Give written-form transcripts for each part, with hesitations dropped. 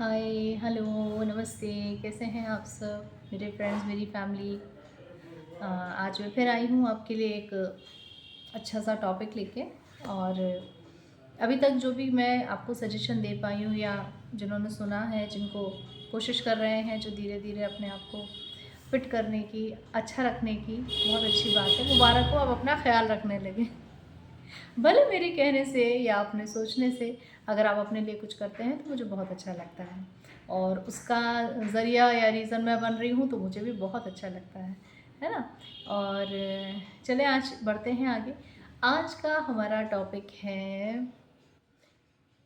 हाय, hello, नमस्ते। कैसे हैं आप सब मेरे फ्रेंड्स, मेरी फैमिली। आज मैं फिर आई हूँ आपके लिए एक अच्छा सा टॉपिक लेके। और अभी तक जो भी मैं आपको सजेशन दे पाई हूँ या जिन्होंने सुना है, जिनको कोशिश कर रहे हैं, जो धीरे धीरे अपने आप को फिट करने की, अच्छा रखने की, बहुत अच्छी बात है। मुबारक हो, आप अपना ख्याल रखने लगे। भले मेरे कहने से या अपने सोचने से अगर आप अपने लिए कुछ करते हैं तो मुझे बहुत अच्छा लगता है, और उसका ज़रिया या रीज़न मैं बन रही हूँ तो मुझे भी बहुत अच्छा लगता है ना। और चले आज बढ़ते हैं आगे। आज का हमारा टॉपिक है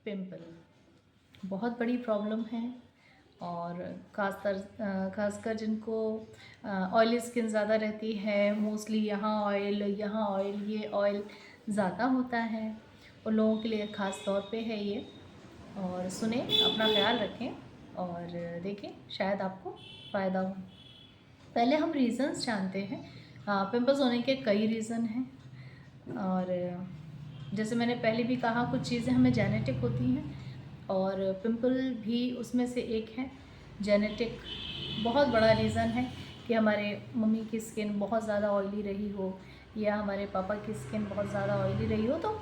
पिंपल। बहुत बड़ी प्रॉब्लम है, और खासकर जिनको ऑयली स्किन ज़्यादा रहती है, मोस्टली यहाँ ऑयल, ये ऑयल ज़्यादा होता है, उन लोगों के लिए ख़ास तौर पे है ये। और सुने, अपना ख्याल रखें और देखें, शायद आपको फ़ायदा हो। पहले हम रीज़न्स जानते हैं। पिंपल्स होने के कई रीज़न हैं, और जैसे मैंने पहले भी कहा, कुछ चीज़ें हमें जेनेटिक होती हैं, और पिंपल भी उसमें से एक है। जेनेटिक बहुत बड़ा रीज़न है कि हमारे मम्मी की स्किन बहुत ज़्यादा ऑयली रही हो, या हमारे पापा की स्किन बहुत ज़्यादा ऑयली रही हो, तो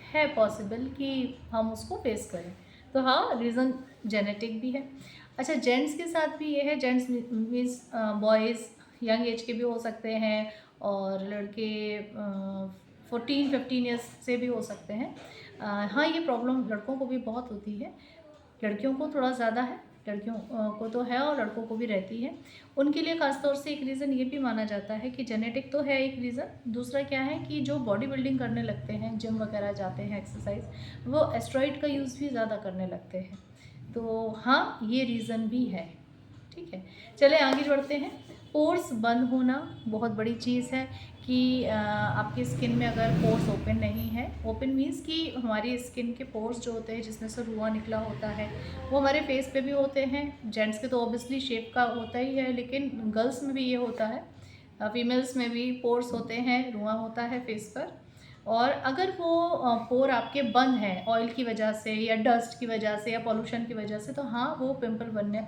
है पॉसिबल कि हम उसको फेस करें। तो हाँ, रीज़न जेनेटिक भी है। अच्छा, जेंट्स के साथ भी ये है। Gents means boys young age के भी हो सकते हैं, और लड़के 14-15 ईयर्स से भी हो सकते हैं। हाँ, ये प्रॉब्लम लड़कों को भी बहुत होती है, लड़कियों को थोड़ा ज़्यादा है। लड़कियों को तो है और लड़कों को भी रहती है। उनके लिए ख़ास तौर से एक रीज़न ये भी माना जाता है कि जेनेटिक तो है एक रीज़न, दूसरा क्या है कि जो बॉडी बिल्डिंग करने लगते हैं, जिम वगैरह जाते हैं, एक्सरसाइज, वो एस्टेरॉइड का यूज़ भी ज़्यादा करने लगते हैं। तो हाँ, ये रीज़न भी है। ठीक है, चले आगे बढ़ते हैं। पोर्स बंद होना बहुत बड़ी चीज़ है कि आपकी स्किन में अगर पोर्स ओपन नहीं है, ओपन मीन्स कि हमारी स्किन के पोर्स जो होते हैं, जिसमें से रुआं निकला होता है, वो हमारे फेस पे भी होते हैं। जेंट्स के तो ऑब्वियसली शेप का होता ही है, लेकिन गर्ल्स में भी ये होता है, फीमेल्स में भी पोर्स होते हैं, रुआं होता है फेस पर। और अगर वो पोर आपके बंद हैं ऑयल की वजह से, या डस्ट की वजह से, या पॉल्यूशन की वजह से, तो हाँ, वो पिंपल बनने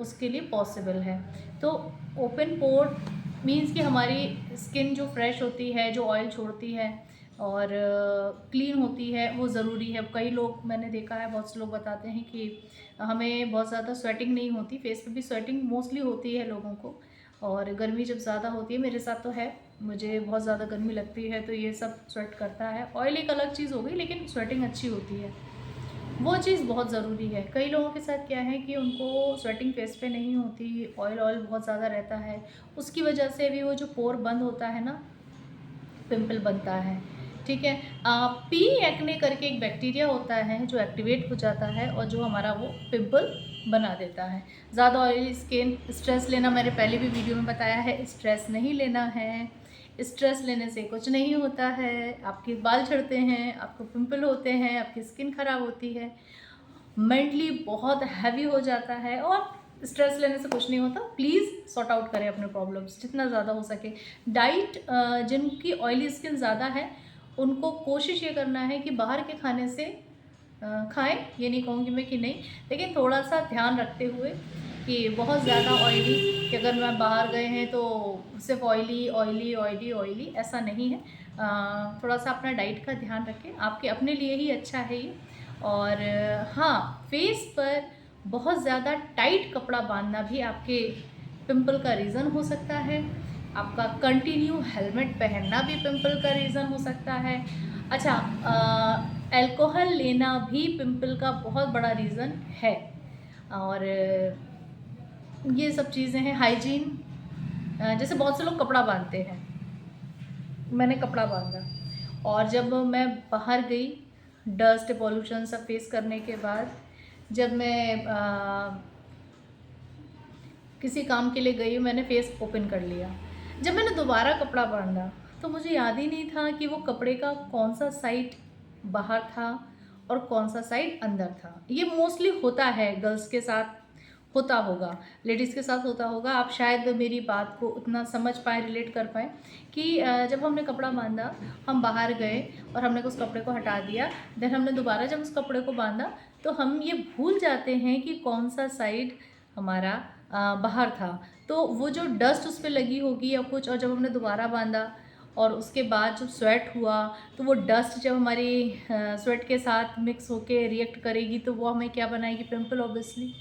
उसके लिए पॉसिबल है। तो ओपन पोर मीन्स कि हमारी स्किन जो फ्रेश होती है, जो ऑयल छोड़ती है और क्लीन होती है, वो ज़रूरी है। कई लोग, मैंने देखा है, बहुत से लोग बताते हैं कि हमें बहुत ज़्यादा स्वेटिंग नहीं होती, फेस पे भी स्वेटिंग मोस्टली होती है लोगों को, और गर्मी जब ज़्यादा होती है, मेरे साथ तो है, मुझे बहुत ज़्यादा गर्मी लगती है तो ये सब स्वेट करता है। ऑयल एक अलग चीज़ हो गई, लेकिन स्वेटिंग अच्छी होती है, वो चीज़ बहुत ज़रूरी है। कई लोगों के साथ क्या है कि उनको स्वेटिंग फेस पे नहीं होती, ऑयल ऑयल बहुत ज़्यादा रहता है, उसकी वजह से भी वो जो पोर बंद होता है ना, पिंपल बनता है। ठीक है। पी एक्ने करके एक बैक्टीरिया होता है जो एक्टिवेट हो जाता है, और जो हमारा वो पिंपल बना देता है। ज़्यादा ऑयली स्किन, स्ट्रेस लेना, मैंने पहले भी वीडियो में बताया है, स्ट्रेस नहीं लेना है। स्ट्रेस लेने से कुछ नहीं होता है, आपके बाल झड़ते हैं, आपको पिंपल होते हैं, आपकी स्किन ख़राब होती है, मेंटली बहुत हैवी हो जाता है, और स्ट्रेस लेने से कुछ नहीं होता। प्लीज़ सॉर्ट आउट करें अपने प्रॉब्लम्स जितना ज़्यादा हो सके। डाइट, जिनकी ऑयली स्किन ज़्यादा है, उनको कोशिश ये करना है कि बाहर के खाने से खाएं। ये नहीं कहूँगी मैं कि नहीं, लेकिन थोड़ा सा ध्यान रखते हुए कि बहुत ज़्यादा ऑयली, कि अगर मैं बाहर गए हैं तो सिर्फ ऑयली ऑयली ऑयली ऑयली, ऐसा नहीं है। थोड़ा सा अपना डाइट का ध्यान रखें, आपके अपने लिए ही अच्छा है ये। और हाँ, फेस पर बहुत ज़्यादा टाइट कपड़ा बांधना भी आपके पिंपल का रीज़न हो सकता है। आपका कंटिन्यू हेलमेट पहनना भी पिंपल का रीज़न हो सकता है। अच्छा, अल्कोहल लेना भी पिंपल का बहुत बड़ा रीज़न है। और ये सब चीज़ें हैं। हाइजीन, जैसे बहुत से लोग कपड़ा बांधते हैं, मैंने कपड़ा बांधा, और जब मैं बाहर गई, डस्ट पॉल्यूशन सब फेस करने के बाद, जब मैं किसी काम के लिए गई, मैंने फेस ओपन कर लिया। जब मैंने दोबारा कपड़ा बांधा, तो मुझे याद ही नहीं था कि वो कपड़े का कौन सा साइड बाहर था और कौन सा साइड अंदर था। ये मोस्टली होता है, गर्ल्स के साथ होता होगा, लेडीज़ के साथ होता होगा। आप शायद मेरी बात को उतना समझ पाएँ, रिलेट कर पाएँ कि जब हमने कपड़ा बांधा, हम बाहर गए और हमने उस कपड़े को हटा दिया, देन हमने दोबारा जब उस कपड़े को बांधा, तो हम ये भूल जाते हैं कि कौन सा साइड हमारा बाहर था। तो वो जो डस्ट उस पे लगी होगी या कुछ, और जब हमने दोबारा बांधा और उसके बाद जब स्वेट हुआ तो वो डस्ट जब हमारी स्वेट के साथ मिक्स होके रिएक्ट करेगी तो वो हमें क्या बनाएगी, पिंपल ऑब्वियसली।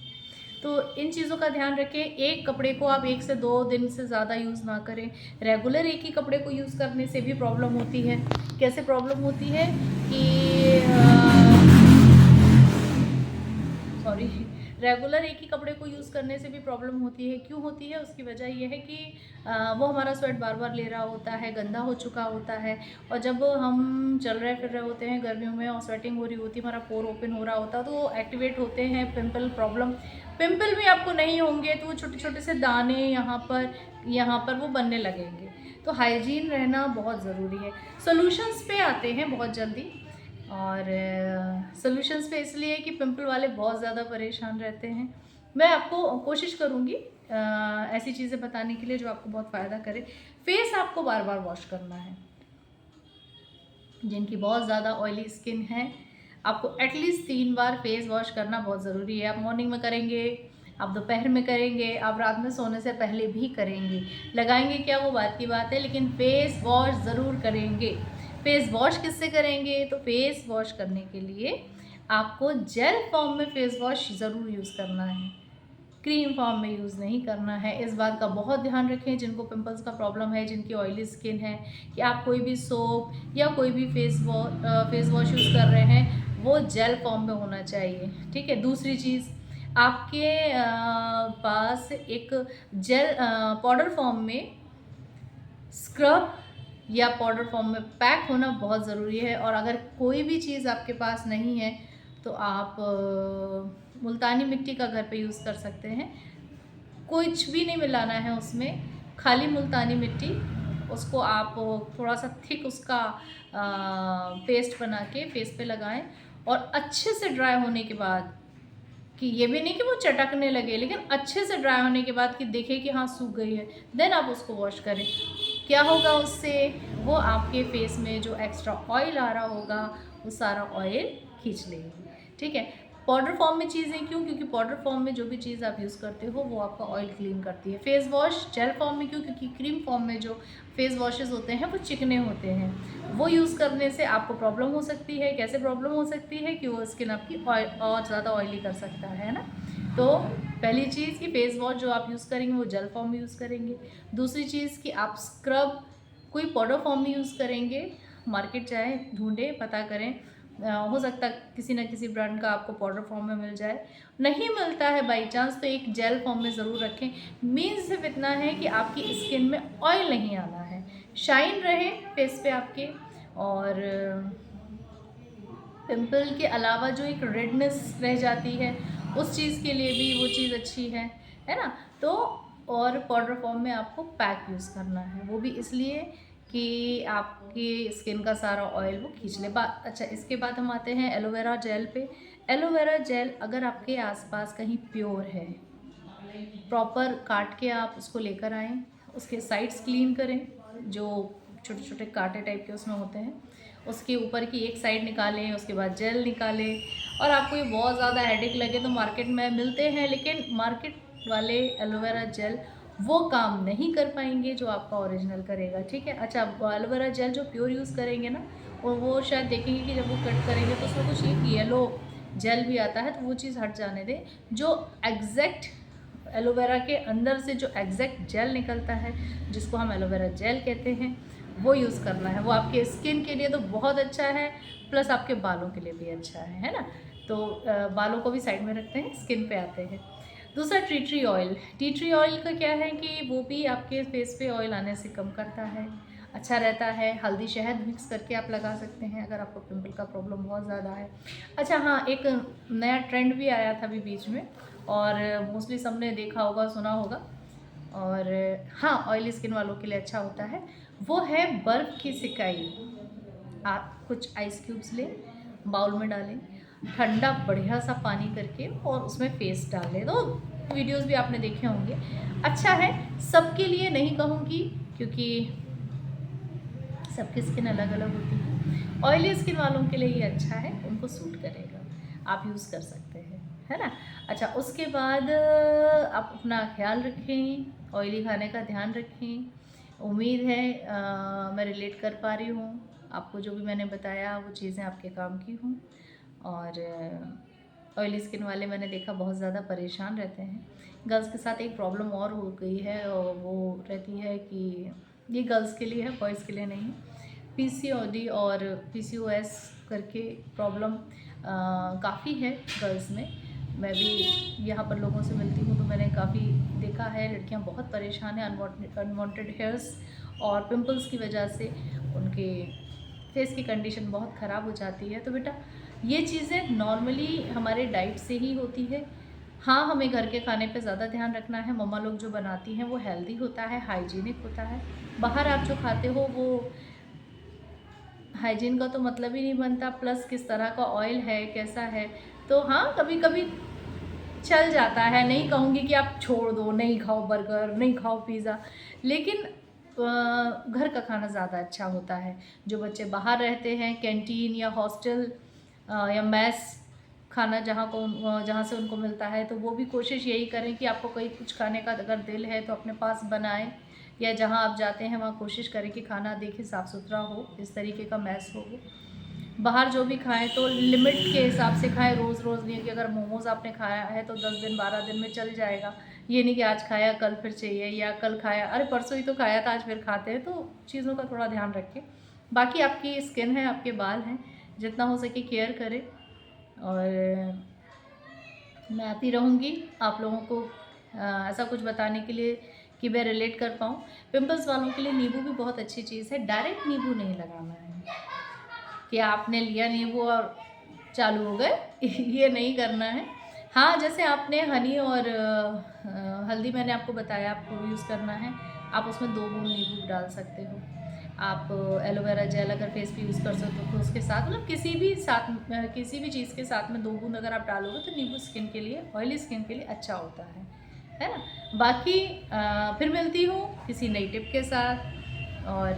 तो इन चीज़ों का ध्यान रखें। एक कपड़े को आप 1 से 2 दिन से ज़्यादा यूज़ ना करें। रेगुलर एक ही कपड़े को यूज़ करने से भी प्रॉब्लम होती है। कैसे प्रॉब्लम होती है कि सॉरी रेगुलर एक ही कपड़े को यूज़ करने से भी प्रॉब्लम होती है। क्यों होती है? उसकी वजह ये है कि वो हमारा स्वेट बार बार ले रहा होता है, गंदा हो चुका होता है, और जब हम चल रहे फिर रहे होते हैं गर्मियों में और स्वेटिंग हो रही होती है, हमारा पोर ओपन हो रहा होता है, तो वो एक्टिवेट होते हैं पिंपल प्रॉब्लम। पिंपल भी आपको नहीं होंगे तो वो छोटे छोटे से दाने यहाँ पर वो बनने लगेंगे। तो हाइजीन रहना बहुत ज़रूरी है। सॉल्यूशंस पे आते हैं बहुत जल्दी, और सॉल्यूशंस पे इसलिए कि पिंपल वाले बहुत ज़्यादा परेशान रहते हैं। मैं आपको कोशिश करूँगी ऐसी चीज़ें बताने के लिए जो आपको बहुत फ़ायदा करे। फेस आपको बार बार वॉश करना है। जिनकी बहुत ज़्यादा ऑयली स्किन है, आपको एटलीस्ट 3 बार फेस वॉश करना बहुत ज़रूरी है। आप मॉर्निंग में करेंगे, आप दोपहर में करेंगे, आप रात में सोने से पहले भी करेंगे। लगाएंगे क्या वो बात की बात है, लेकिन फेस वॉश ज़रूर करेंगे। फेस वॉश किससे करेंगे? तो फेस वॉश करने के लिए आपको जेल फॉर्म में फेस वॉश ज़रूर यूज़ करना है, क्रीम फॉर्म में यूज़ नहीं करना है। इस बात का बहुत ध्यान रखें जिनको पिंपल्स का प्रॉब्लम है, जिनकी ऑयली स्किन है, कि आप कोई भी सोप या कोई भी फेस वॉश यूज़ कर रहे हैं वो जेल फॉर्म में होना चाहिए, ठीक है। दूसरी चीज़, आपके पास एक जेल पाउडर फॉर्म में स्क्रब या पाउडर फॉर्म में पैक होना बहुत ज़रूरी है। और अगर कोई भी चीज़ आपके पास नहीं है तो आप मुल्तानी मिट्टी का घर पे यूज़ कर सकते हैं। कुछ भी नहीं मिलाना है उसमें, खाली मुल्तानी मिट्टी, उसको आप थोड़ा सा थिक उसका पेस्ट बना के फेस पे लगाएं, और अच्छे से ड्राई होने के बाद, कि ये भी नहीं कि वो चटकने लगे, लेकिन अच्छे से ड्राई होने के बाद कि देखें कि हाँ सूख गई है, देन आप उसको वॉश करें। क्या होगा उससे? वो आपके फेस में जो एक्स्ट्रा ऑयल आ रहा होगा वो सारा ऑयल खींच लेगी, ठीक है। पाउडर फॉर्म में चीज़ें क्यों? क्योंकि पाउडर फॉर्म में जो भी चीज़ आप यूज़ करते हो वो आपका ऑयल क्लीन करती है। फेस वॉश जेल फॉर्म में क्यों? क्योंकि क्रीम फॉर्म में जो फेस वॉशेज़ होते हैं वो चिकने होते हैं, वो यूज़ करने से आपको प्रॉब्लम हो सकती है। कैसे प्रॉब्लम हो सकती है? कि वो स्किन आपकी और ज़्यादा ऑयली कर सकता है ना। तो पहली चीज़ कि फेस वॉश जो आप यूज़ करेंगे वो जेल फॉर्म में यूज़ करेंगे। दूसरी चीज़ कि आप स्क्रब कोई पाउडर फॉर्म में यूज़ करेंगे। मार्केट जाएँ, ढूँढें, पता करें, हो सकता है किसी न किसी ब्रांड का आपको पाउडर फॉर्म में मिल जाए। नहीं मिलता है बाई चांस तो एक जेल फॉर्म में ज़रूर रखें। मीन सिर्फ इतना है कि आपकी स्किन में ऑयल नहीं आना है, शाइन रहे फेस पे आपके। और पिंपल के अलावा जो एक रेडनेस रह जाती है उस चीज़ के लिए भी वो चीज़ अच्छी है ना। तो और पाउडर फॉर्म में आपको पैक यूज़ करना है, वो भी इसलिए कि आपकी स्किन का सारा ऑयल वो खींच ले। अच्छा, इसके बाद हम आते हैं एलोवेरा जेल पे। एलोवेरा जेल अगर आपके आसपास कहीं प्योर है, प्रॉपर काट के आप उसको लेकर आएँ, उसके साइड्स क्लीन करें, जो छोटे छोटे कांटे टाइप के उसमें होते हैं, उसके ऊपर की एक साइड निकालें, उसके बाद जेल निकालें। और आपको ये बहुत ज़्यादा हेडेक लगे तो मार्केट में मिलते हैं, लेकिन मार्केट वाले एलोवेरा जेल वो काम नहीं कर पाएंगे जो आपका ओरिजिनल करेगा, ठीक है। अच्छा, एलोवेरा जेल जो प्योर यूज़ करेंगे ना, और वो शायद देखेंगे कि जब वो कट करेंगे तो उसमें कुछ एक येलो जेल भी आता है, तो वो चीज़ हट जाने दें। जो एग्जैक्ट एलोवेरा के अंदर से जो एग्जैक्ट जेल निकलता है, जिसको हम एलोवेरा जेल कहते हैं, वो यूज़ करना है। वो आपके स्किन के लिए तो बहुत अच्छा है, प्लस आपके बालों के लिए भी अच्छा है ना। तो बालों को भी साइड में रखते हैं, स्किन पे आते हैं। दूसरा, tea tree oil. Tea tree oil का क्या है कि वो भी आपके फेस पे ऑयल आने से कम करता है, अच्छा रहता है। हल्दी शहद मिक्स करके आप लगा सकते हैं अगर आपको पिंपल का प्रॉब्लम बहुत ज़्यादा है। अच्छा हाँ, एक नया ट्रेंड भी आया था अभी बीच में, और मोस्टली सबने देखा होगा, सुना होगा, और हाँ ऑयली स्किन वालों के लिए अच्छा होता है। वो है बर्फ़ की सिकाई। आप कुछ आइस क्यूब्स लें, बाउल में डालें, ठंडा बढ़िया सा पानी करके और उसमें फेस डालें। तो वीडियोस भी आपने देखे होंगे, अच्छा है। सबके लिए नहीं कहूँगी क्योंकि सबकी स्किन अलग अलग होती है। ऑयली स्किन वालों के लिए ये अच्छा है, उनको सूट करेगा। आप यूज़ कर सकते हैं, है ना। अच्छा, उसके बाद आप अपना ख्याल रखें, ऑयली खाने का ध्यान रखें। उम्मीद है मैं रिलेट कर पा रही हूँ, आपको जो भी मैंने बताया वो चीज़ें आपके काम की हों। और ऑयली स्किन वाले मैंने देखा बहुत ज़्यादा परेशान रहते हैं। गर्ल्स के साथ एक प्रॉब्लम और हो गई है, और वो रहती है कि ये गर्ल्स के लिए है, बॉयज़ के लिए नहीं। पीसीओडी और पीसीओएस करके प्रॉब्लम काफ़ी है गर्ल्स में। मैं भी यहाँ पर लोगों से मिलती हूँ तो मैंने काफ़ी देखा है, लड़कियाँ बहुत परेशान हैं अनवांटेड हेयर्स और पिंपल्स की वजह से। उनके फेस की कंडीशन बहुत ख़राब हो जाती है। तो बेटा, ये चीज़ें नॉर्मली हमारे डाइट से ही होती है। हाँ, हमें घर के खाने पे ज़्यादा ध्यान रखना है। मम्मा लोग जो बनाती हैं वो हेल्दी होता है, हाइजीनिक होता है। बाहर आप जो खाते हो वो हाइजीन का तो मतलब ही नहीं बनता, प्लस किस तरह का ऑयल है, कैसा है। तो हाँ, कभी कभी चल जाता है, नहीं कहूँगी कि आप छोड़ दो, नहीं खाओ बर्गर, नहीं खाओ पिज़्ज़ा, लेकिन घर का खाना ज़्यादा अच्छा होता है। जो बच्चे बाहर रहते हैं, कैंटीन या हॉस्टल या मैस खाना जहाँ से उनको मिलता है, तो वो भी कोशिश यही करें कि आपको कहीं कुछ खाने का अगर दिल है तो अपने पास बनाएं, या जहाँ आप जाते हैं वहाँ कोशिश करें कि खाना देखें साफ़ सुथरा हो, इस तरीके का मैस हो। बाहर जो भी खाएं तो लिमिट के हिसाब से खाएं, रोज़ रोज़ नहीं कि अगर मोमोज़ आपने खाया है तो 10 दिन 12 दिन में चल जाएगा। ये नहीं कि आज खाया कल फिर चाहिए, या कल खाया अरे परसों ही तो खाया था आज फिर खाते हैं। तो चीज़ों का थोड़ा ध्यान रखें। बाकी आपकी स्किन है, आपके बाल हैं, जितना हो सके केयर करें। और मैं आती रहूँगी आप लोगों को ऐसा कुछ बताने के लिए कि मैं रिलेट कर पाऊँ। पिंपल्स वालों के लिए नींबू भी बहुत अच्छी चीज़ है। डायरेक्ट नींबू नहीं लगाना है कि आपने लिया नींबू और चालू हो गए ये नहीं करना है। हाँ, जैसे आपने हनी और हल्दी मैंने आपको बताया आपको यूज़ करना है। आप उसमें 2 बूंद नींबू डाल सकते हो। आप एलोवेरा जेल अगर फेस पे यूज़ कर सकते हो तो उसके साथ, मतलब किसी भी चीज़ के साथ में 2 बूंद अगर आप डालोगे तो नींबू स्किन के लिए, ऑयली स्किन के लिए अच्छा होता है ना। बाकी फिर मिलती हूँ किसी नई टिप के साथ, और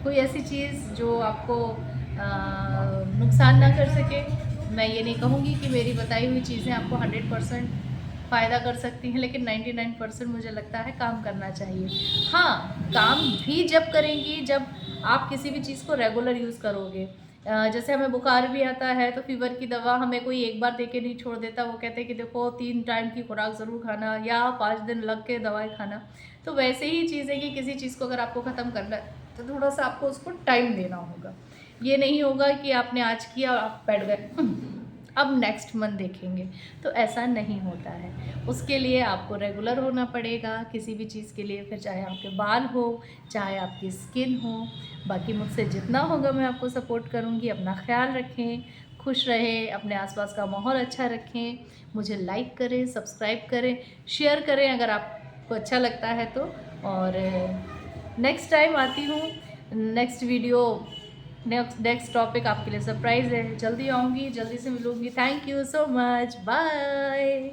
कोई ऐसी चीज़ जो आपको नुकसान ना कर सके। मैं ये नहीं कहूँगी कि मेरी बताई हुई चीज़ें आपको 100% फ़ायदा कर सकती हैं, लेकिन 99% मुझे लगता है काम करना चाहिए। हाँ, काम भी जब करेंगी जब आप किसी भी चीज़ को रेगुलर यूज़ करोगे। जैसे हमें बुखार भी आता है तो फ़ीवर की दवा हमें कोई एक बार दे के नहीं छोड़ देता। वो कहते हैं कि देखो 3 टाइम की खुराक ज़रूर खाना, या 5 दिन लग के दवाई खाना। तो वैसे ही चीज़ है कि किसी चीज़ को अगर आपको ख़त्म करना है तो थोड़ा सा आपको उसको टाइम देना होगा। ये नहीं होगा कि आपने आज किया और आप बैठ गए अब नेक्स्ट मंथ देखेंगे, तो ऐसा नहीं होता है। उसके लिए आपको रेगुलर होना पड़ेगा किसी भी चीज़ के लिए, फिर चाहे आपके बाल हो, चाहे आपकी स्किन हो। बाकी मुझसे जितना होगा मैं आपको सपोर्ट करूँगी। अपना ख्याल रखें, खुश रहें, अपने आसपास का माहौल अच्छा रखें। मुझे लाइक करें, सब्सक्राइब करें, शेयर करें अगर आपको अच्छा लगता है तो। और नेक्स्ट टाइम आती हूँ, नेक्स्ट वीडियो, नेक्स्ट टॉपिक आपके लिए सरप्राइज़ है। जल्दी आऊँगी, जल्दी से मिलूँगी। Thank you so much, bye.